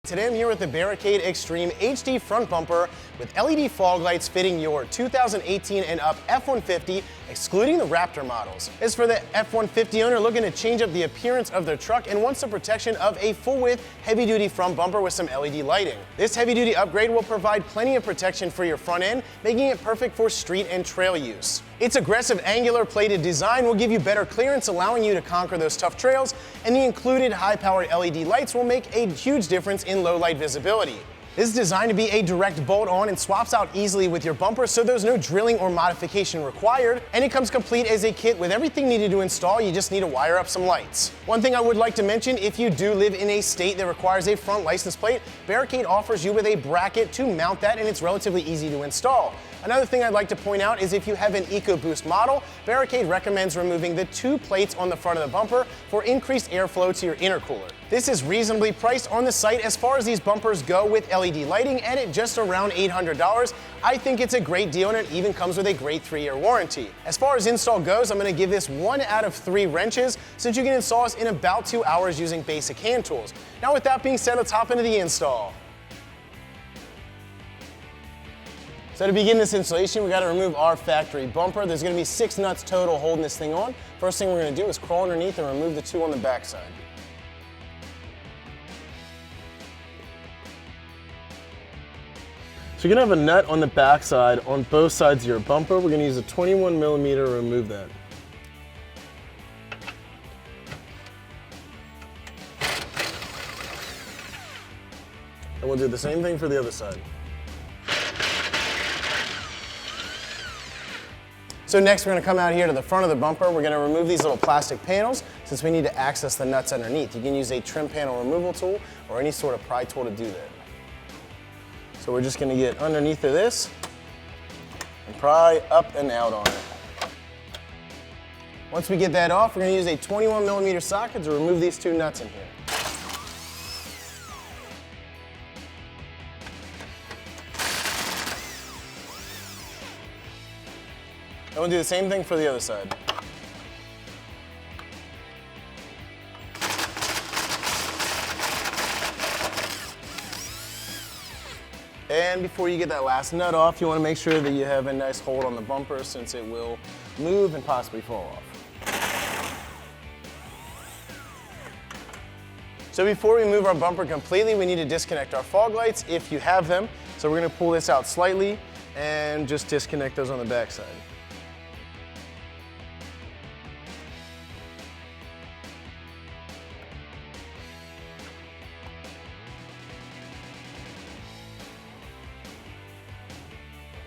Today I'm here with the Barricade Extreme HD front bumper with LED fog lights fitting your 2018 and up F150, excluding the Raptor models. As for the F150 owner looking to change up the appearance of their truck and wants the protection of a full-width, heavy-duty front bumper with some LED lighting. This heavy-duty upgrade will provide plenty of protection for your front end, making it perfect for street and trail use. Its aggressive angular plated design will give you better clearance, allowing you to conquer those tough trails, and the included high-powered LED lights will make a huge difference in low light visibility. This is designed to be a direct bolt-on and swaps out easily with your bumper, so there's no drilling or modification required, and it comes complete as a kit with everything needed to install. You just need to wire up some lights. One thing I would like to mention, if you do live in a state that requires a front license plate, Barricade offers you with a bracket to mount that, and it's relatively easy to install. Another thing I'd like to point out is if you have an EcoBoost model, Barricade recommends removing the two plates on the front of the bumper for increased airflow to your intercooler. This is reasonably priced on the site as far as these bumpers go, with LED lighting, and at just around $800. I think it's a great deal, and it even comes with a great 3-year warranty. As far as install goes, I'm going to give this 1 out of 3 wrenches, since you can install this in about 2 hours using basic hand tools. Now with that being said, let's hop into the install. So to begin this installation, we got to remove our factory bumper. There's going to be 6 nuts total holding this thing on. First thing we're going to do is crawl underneath and remove the 2 on the back side. So you're going to have a nut on the back side on both sides of your bumper. We're going to use a 21mm to remove that. And we'll do the same thing for the other side. So next we're going to come out here to the front of the bumper. We're going to remove these little plastic panels since we need to access the nuts underneath. You can use a trim panel removal tool or any sort of pry tool to do that. So we're just going to get underneath of this and pry up and out on it. Once we get that off, we're going to use a 21mm socket to remove these 2 nuts in here. And we'll do the same thing for the other side. And before you get that last nut off, you want to make sure that you have a nice hold on the bumper, since it will move and possibly fall off. So before we move our bumper completely, we need to disconnect our fog lights if you have them. So we're going to pull this out slightly and just disconnect those on the back side.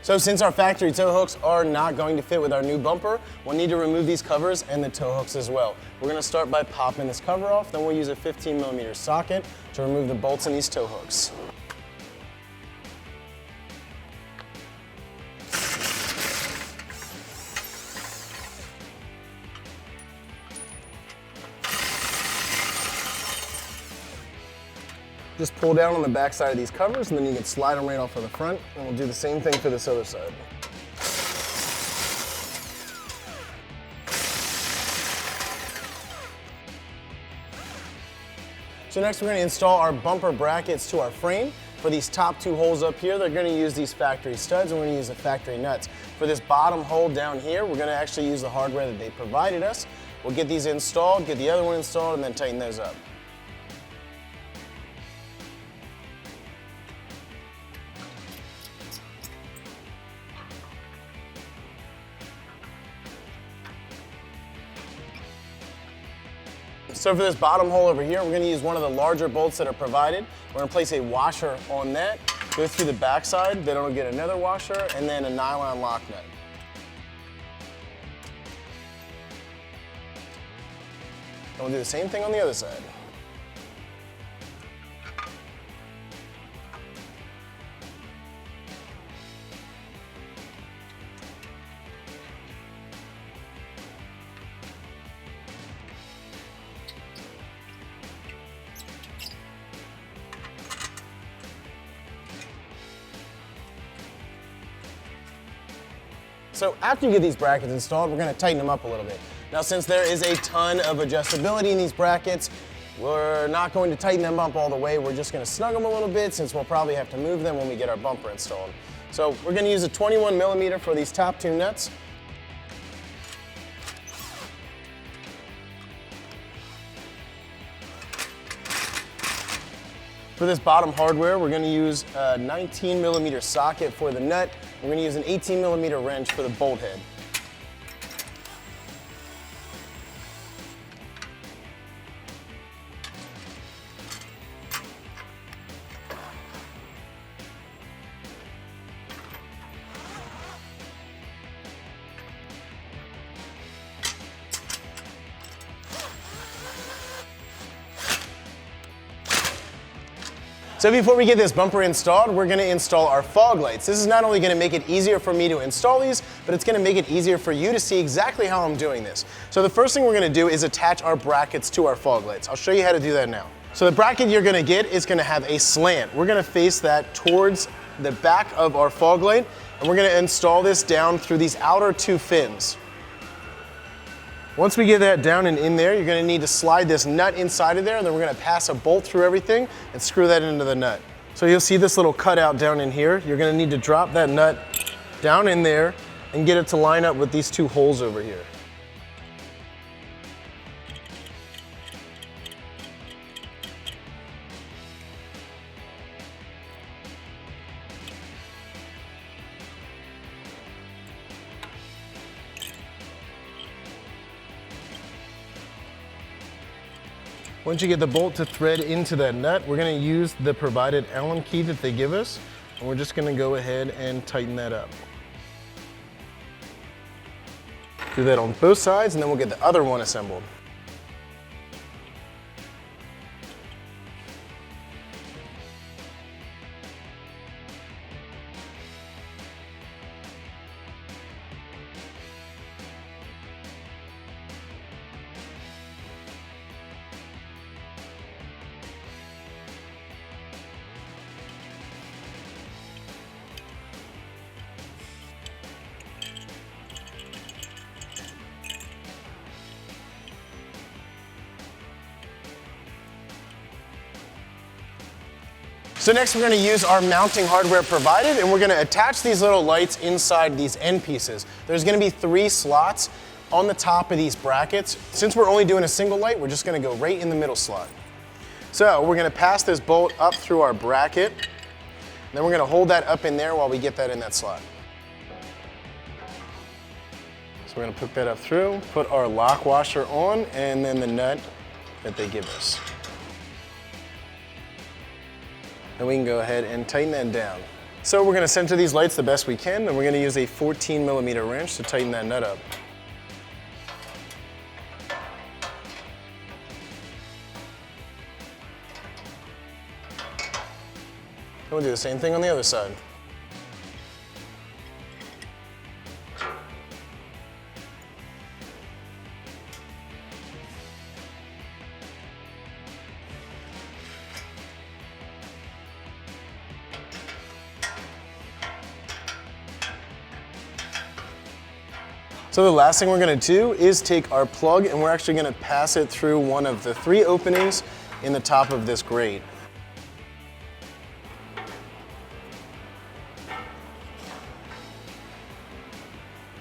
So since our factory tow hooks are not going to fit with our new bumper, we'll need to remove these covers and the tow hooks as well. We're going to start by popping this cover off, then we'll use a 15mm socket to remove the bolts in these tow hooks. Just pull down on the back side of these covers, and then you can slide them right off of the front, and we'll do the same thing for this other side. So next we're going to install our bumper brackets to our frame. For these top 2 holes up here, they're going to use these factory studs, and we're going to use the factory nuts. For this bottom hole down here, we're going to actually use the hardware that they provided us. We'll get these installed, get the other one installed, and then tighten those up. So for this bottom hole over here, we're going to use one of the larger bolts that are provided. We're going to place a washer on that, go through the back side, then it'll get another washer, and then a nylon lock nut. And we'll do the same thing on the other side. So after you get these brackets installed, we're going to tighten them up a little bit. Now since there is a ton of adjustability in these brackets, We're not going to tighten them up all the way. We're just going to snug them a little bit since we'll probably have to move them when we get our bumper installed. So we're going to use a 21 millimeter for these top two nuts. For this bottom hardware, we're going to use a 19 millimeter socket for the nut. We're going to use an 18 millimeter wrench for the bolt head. So before we get this bumper installed, we're going to install our fog lights. This is not only going to make it easier for me to install these, but it's going to make it easier for you to see exactly how I'm doing this. So the first thing we're going to do is attach our brackets to our fog lights. I'll show you how to do that now. So the bracket you're going to get is going to have a slant. We're going to face that towards the back of our fog light, and we're going to install this down through these outer two fins. Once we get that down and in there, you're going to need to slide this nut inside of there, and then we're going to pass a bolt through everything and screw that into the nut. So you'll see this little cutout down in here. You're going to need to drop that nut down in there and get it to line up with these two holes over here. Once you get the bolt to thread into that nut, we're going to use the provided Allen key that they give us, and we're just going to go ahead and tighten that up. Do that on both sides, and then we'll get the other one assembled. So next we're going to use our mounting hardware provided, and we're going to attach these little lights inside these end pieces. There's going to be 3 slots on the top of these brackets. Since we're only doing a single light, we're just going to go right in the middle slot. So we're going to pass this bolt up through our bracket, and then we're going to hold that up in there while we get that in that slot. So we're going to put that up through, put our lock washer on, and then the nut that they give us. And we can go ahead and tighten that down. So we're going to center these lights the best we can, and we're going to use a 14 millimeter wrench to tighten that nut up. And we'll do the same thing on the other side. So the last thing we're going to do is take our plug, and we're actually going to pass it through one of the 3 openings in the top of this grate.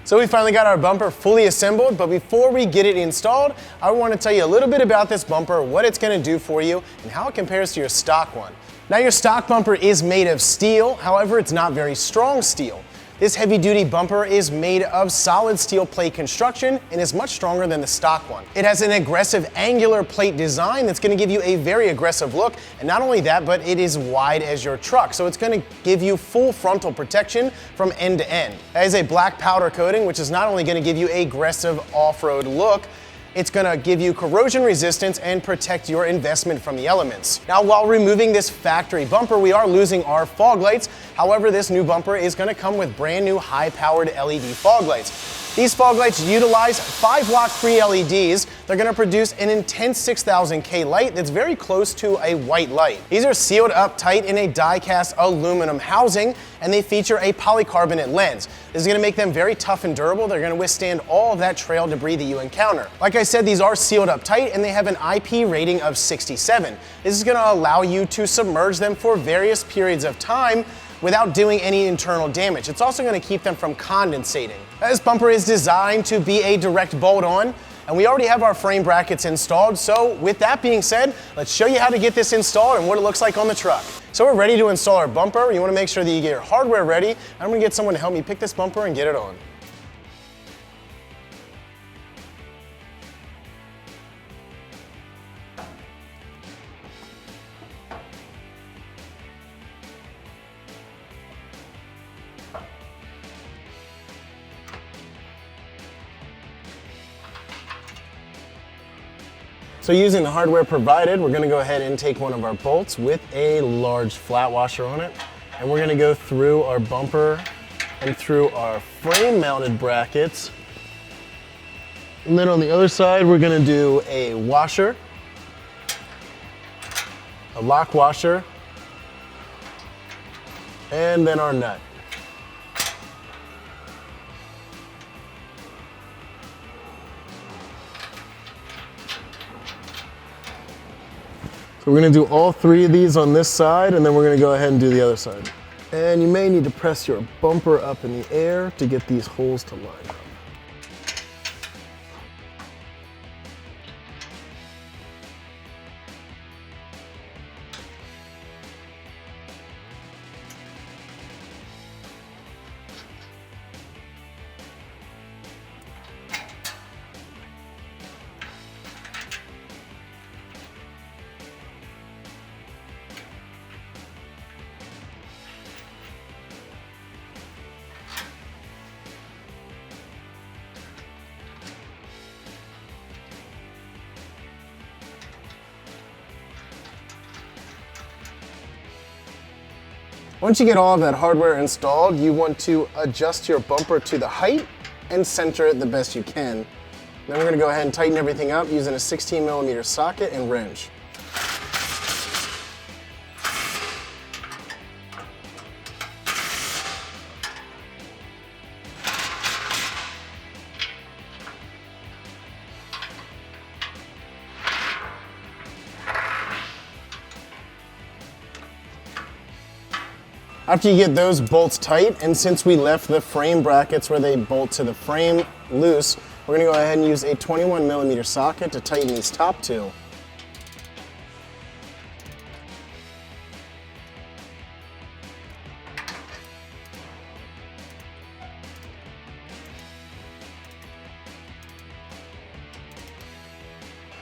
So we finally got our bumper fully assembled, but before we get it installed, I want to tell you a little bit about this bumper, what it's going to do for you, and how it compares to your stock one. Now your stock bumper is made of steel, however it's not very strong steel. This heavy-duty bumper is made of solid steel plate construction and is much stronger than the stock one. It has an aggressive angular plate design that's going to give you a very aggressive look, and not only that, but it is wide as your truck, so it's going to give you full frontal protection from end to end. That is a black powder coating, which is not only going to give you an aggressive off-road look, it's going to give you corrosion resistance and protect your investment from the elements. Now, while removing this factory bumper, we are losing our fog lights. However, this new bumper is going to come with brand new high-powered LED fog lights. These fog lights utilize 5-watt free LEDs. They're going to produce an intense 6000K light that's very close to a white light. These are sealed up tight in a die-cast aluminum housing, and they feature a polycarbonate lens. This is going to make them very tough and durable. They're going to withstand all of that trail debris that you encounter. Like I said, these are sealed up tight, and they have an IP rating of 67. This is going to allow you to submerge them for various periods of time without doing any internal damage. It's also going to keep them from condensating. This bumper is designed to be a direct bolt-on, and we already have our frame brackets installed. So with that being said, let's show you how to get this installed and what it looks like on the truck. So we're ready to install our bumper. You want to make sure that you get your hardware ready. I'm going to get someone to help me pick this bumper and get it on. So using the hardware provided, we're going to go ahead and take one of our bolts with a large flat washer on it, and we're going to go through our bumper and through our frame mounted brackets. And then on the other side, we're going to do a washer, a lock washer, and then our nut. So we're going to do all 3 of these on this side, and then we're going to go ahead and do the other side. And you may need to press your bumper up in the air to get these holes to line up. Once you get all of that hardware installed, you want to adjust your bumper to the height and center it the best you can. Then we're going to go ahead and tighten everything up using a 16mm socket and wrench. After you get those bolts tight, and since we left the frame brackets where they bolt to the frame loose, we're going to go ahead and use a 21mm socket to tighten these top 2.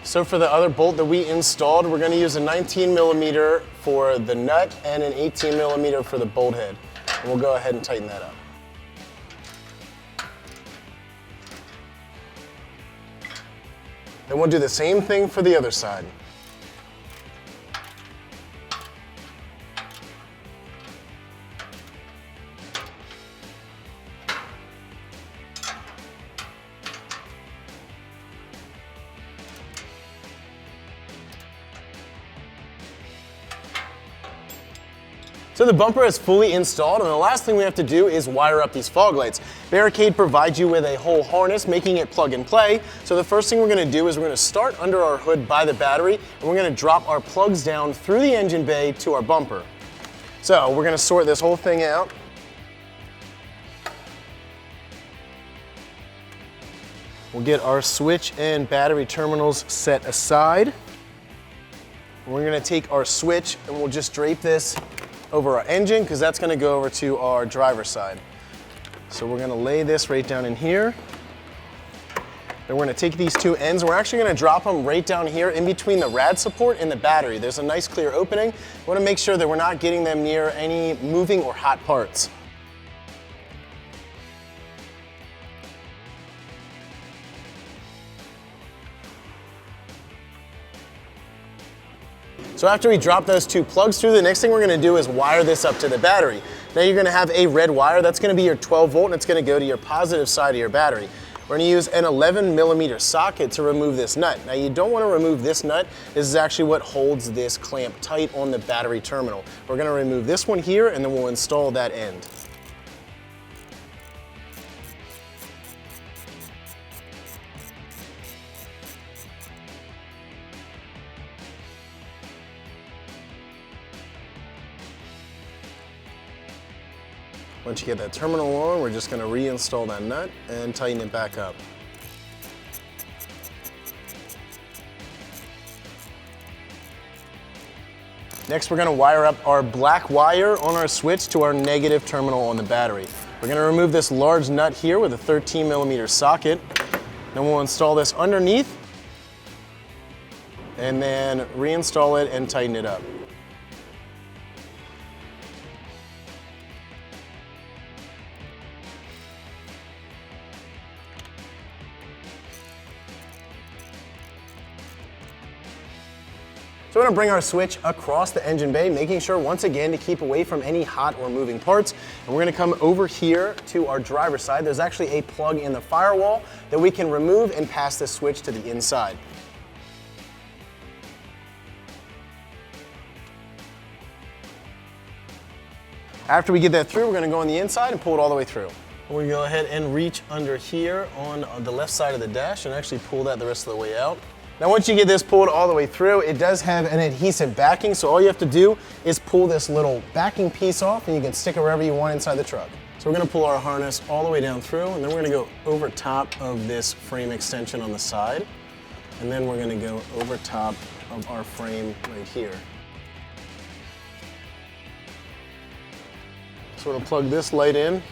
So for the other bolt that we installed, we're going to use a 19mm for the nut and an 18mm for the bolt head. And we'll go ahead and tighten that up. Then we'll do the same thing for the other side. So the bumper is fully installed, and the last thing we have to do is wire up these fog lights. Barricade provides you with a whole harness, making it plug and play. So the first thing we're going to do is we're going to start under our hood by the battery, and we're going to drop our plugs down through the engine bay to our bumper. So we're going to sort this whole thing out. We'll get our switch and battery terminals set aside. We're going to take our switch and we'll just drape this over our engine, because that's going to go over to our driver's side. So we're going to lay this right down in here. Then we're going to take these 2 ends, and we're actually going to drop them right down here in between the rad support and the battery. There's a nice clear opening. We want to make sure that we're not getting them near any moving or hot parts. So after we drop those 2 plugs through, the next thing we're going to do is wire this up to the battery. Now you're going to have a red wire. That's going to be your 12 volt, and it's going to go to your positive side of your battery. We're going to use an 11mm socket to remove this nut. Now you don't want to remove this nut. This is actually what holds this clamp tight on the battery terminal. We're going to remove this one here and then we'll install that end. Once you get that terminal on, we're just going to reinstall that nut and tighten it back up. Next, we're going to wire up our black wire on our switch to our negative terminal on the battery. We're going to remove this large nut here with a 13mm socket. Then we'll install this underneath and then reinstall it and tighten it up. So we're going to bring our switch across the engine bay, making sure once again to keep away from any hot or moving parts. And we're going to come over here to our driver's side. There's actually a plug in the firewall that we can remove and pass this switch to the inside. After we get that through, we're going to go on the inside and pull it all the way through. We're going to go ahead and reach under here on the left side of the dash and actually pull that the rest of the way out. Now once you get this pulled all the way through, it does have an adhesive backing, so all you have to do is pull this little backing piece off and you can stick it wherever you want inside the truck. So we're going to pull our harness all the way down through and then we're going to go over top of this frame extension on the side and then we're going to go over top of our frame right here. So we're going to plug this light in.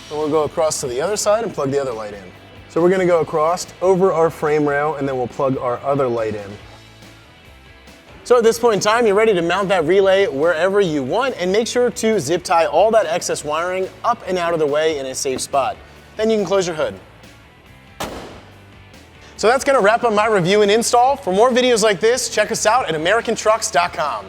Then we'll go across to the other side and plug the other light in. So we're going to go across over our frame rail and then we'll plug our other light in. So at this point in time, you're ready to mount that relay wherever you want and make sure to zip tie all that excess wiring up and out of the way in a safe spot. Then you can close your hood. So that's going to wrap up my review and install. For more videos like this, check us out at AmericanTrucks.com.